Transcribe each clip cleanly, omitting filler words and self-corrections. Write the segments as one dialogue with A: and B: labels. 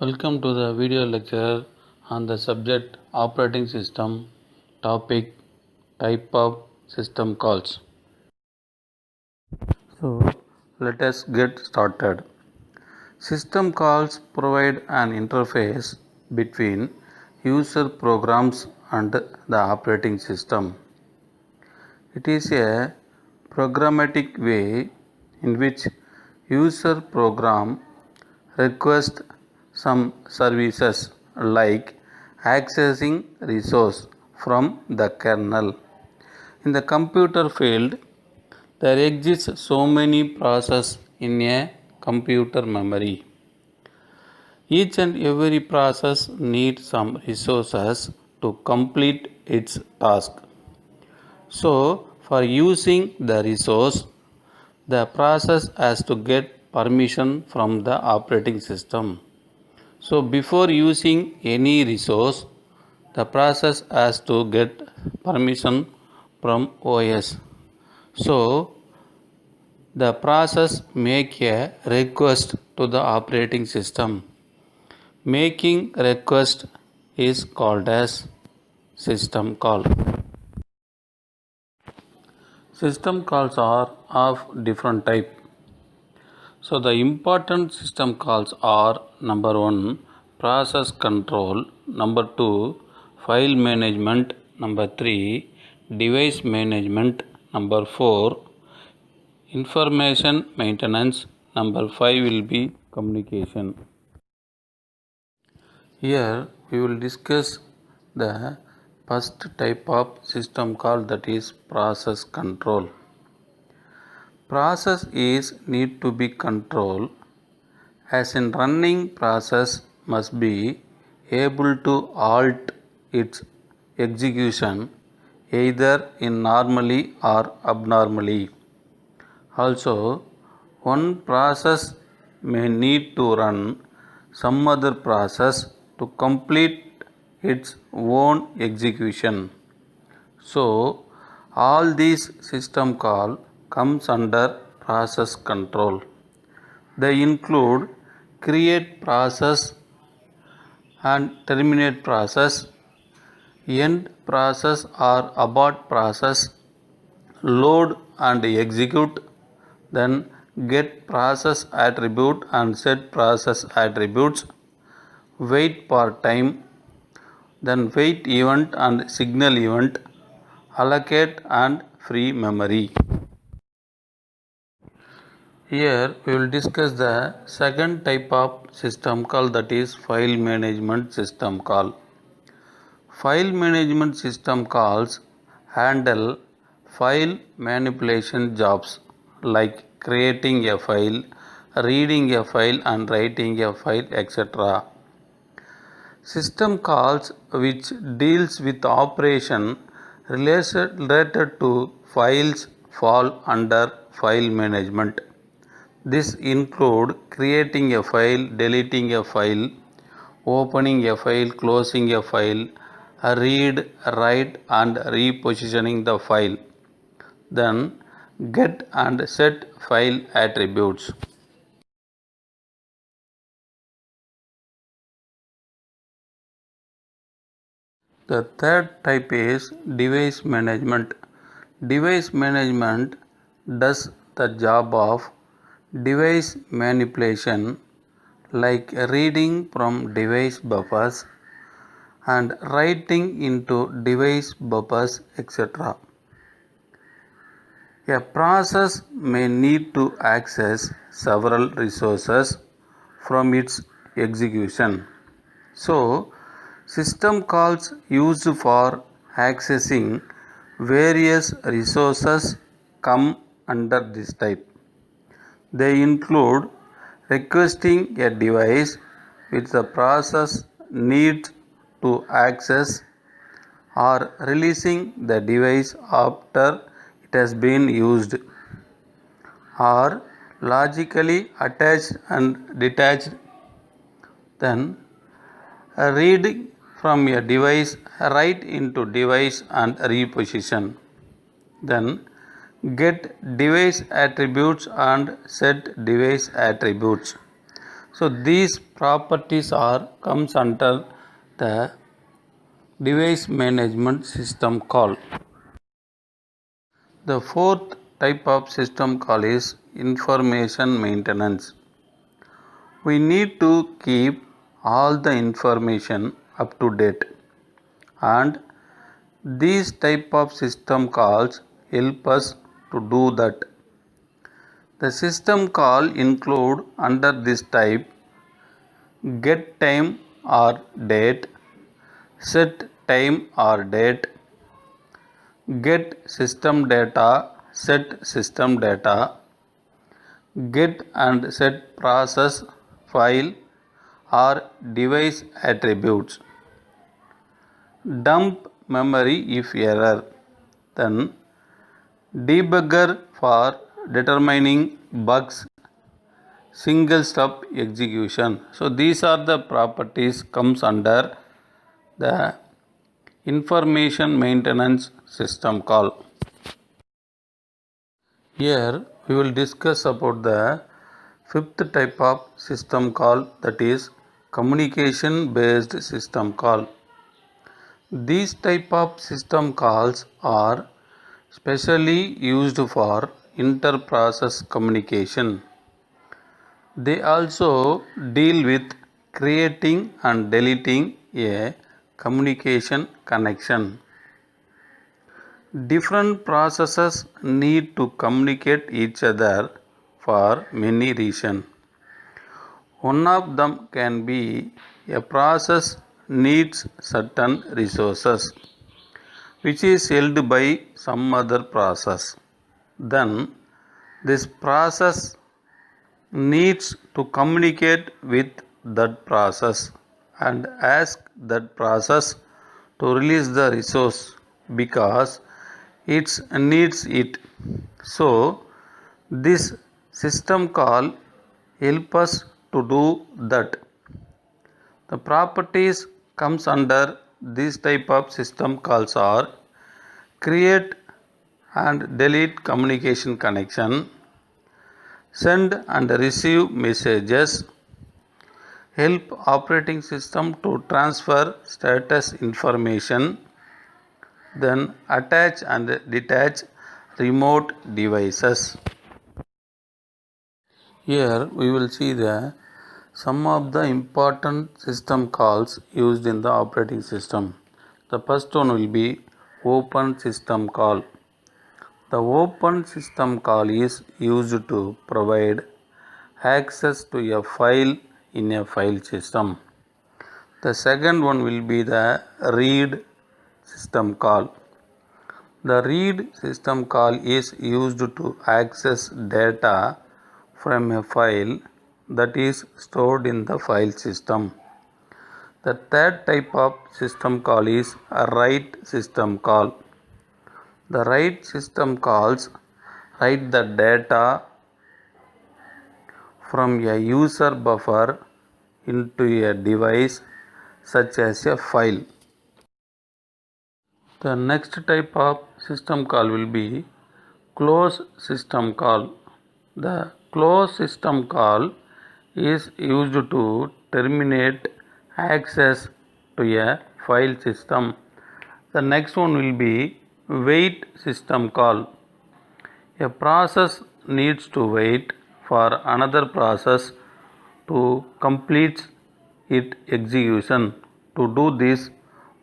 A: Welcome to the video lecture on the subject operating system, topic type of system calls. So let us get started. System calls provide an interface between user programs and the operating system. It is a programmatic way in which user program request some services like accessing resource from the kernel. In the computer field, there exists so many processes in a computer memory. Each and every process needs some resources to complete its task. So, for using the resource, the process has to get permission from the operating system. So, before using any resource, the process has to get permission from OS. So, the process make a request to the operating system. Making request is called as system call. System calls are of different type. So the important system calls are number 1 process control, number 2 file management, number 3 device management, number 4 information maintenance, number 5 will be communication. Here we will discuss the first type of system call, that is process control. Process is need to be controlled, as in running process must be able to halt its execution either in normally or abnormally. Also, one process may need to run some other process to complete its own execution. So, all these system call comes under process control. They include create process and terminate process, end process or abort process, load and execute, then get process attribute and set process attributes, wait for time, then wait event and signal event, allocate and free memory. Here we will discuss the second type of system call, that is file management system call. File management system calls handle file manipulation jobs like creating a file, reading a file and writing a file, etc. System calls which deals with operation related to files fall under file management. This include creating a file, deleting a file, opening a file, closing a file, read, write and repositioning the file. Then get and set file attributes. The third type is device management. Device management does the job of device manipulation like reading from device buffers and writing into device buffers, etc. A process may need to access several resources from its execution. So, system calls used for accessing various resources come under this type. They include requesting a device which the process needs to access, or releasing the device after it has been used, or logically attached and detached, then read from a device, write into device and reposition, then get device attributes and set device attributes. So these properties are comes under the device management system call. The fourth type of system call is information maintenance. We need to keep all the information up to date, and these type of system calls help us to do that. The system call include under this type get time or date, set time or date, get system data, set system data, get and set process file or device attributes, dump memory if error, then debugger for determining bugs, single step execution. So these are the properties comes under the information maintenance system call. Here we will discuss about the fifth type of system call, that is communication based system call. These type of system calls are specially used for inter-process communication. They also deal with creating and deleting a communication connection. Different processes need to communicate each other for many reasons. One of them can be a process needs certain resources which is held by some other process. Then this process needs to communicate with that process and ask that process to release the resource because it needs it. So this system call help us to do that. The properties comes under this type of system calls are create and delete communication connection, send and receive messages, help operating system to transfer status information, then attach and detach remote devices. Here we will see some of the important system calls used in the operating system. The first one will be open system call. The open system call is used to provide access to a file in a file system. The second one will be the read system call. The read system call is used to access data from a file that is stored in the file system. The third type of system call is a write system call. The write system calls write the data from a user buffer into a device such as a file. The next type of system call will be close system call. The close system call is used to terminate access to a file system. The next one will be wait system call. A process needs to wait for another process to complete its execution. To do this,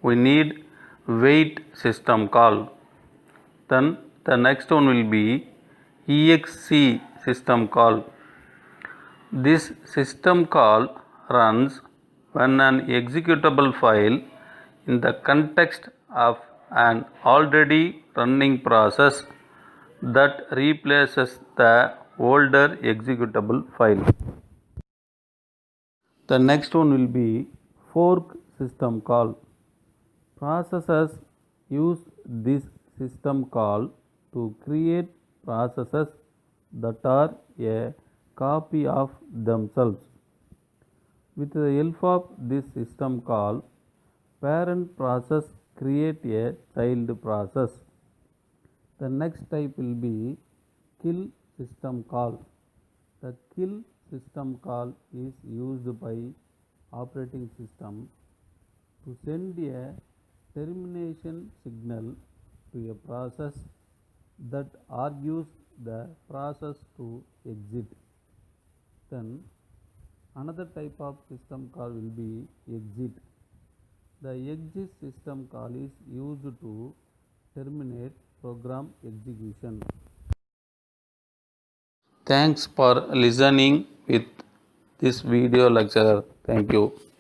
A: we need wait system call. Then the next one will be exe system call. This system call runs when an executable file in the context of an already running process that replaces the older executable file. The next one will be fork system call. Processors use this system call to create processes that are a copy of themselves. With the help of this system call, parent process create a child process. The next type will be kill system call. The kill system call is used by operating system to send a termination signal to a process that argues the process to exit. Then another type of system call will be exit. The exit system call is used to terminate program execution. Thanks for listening with this video lecture. Thank you.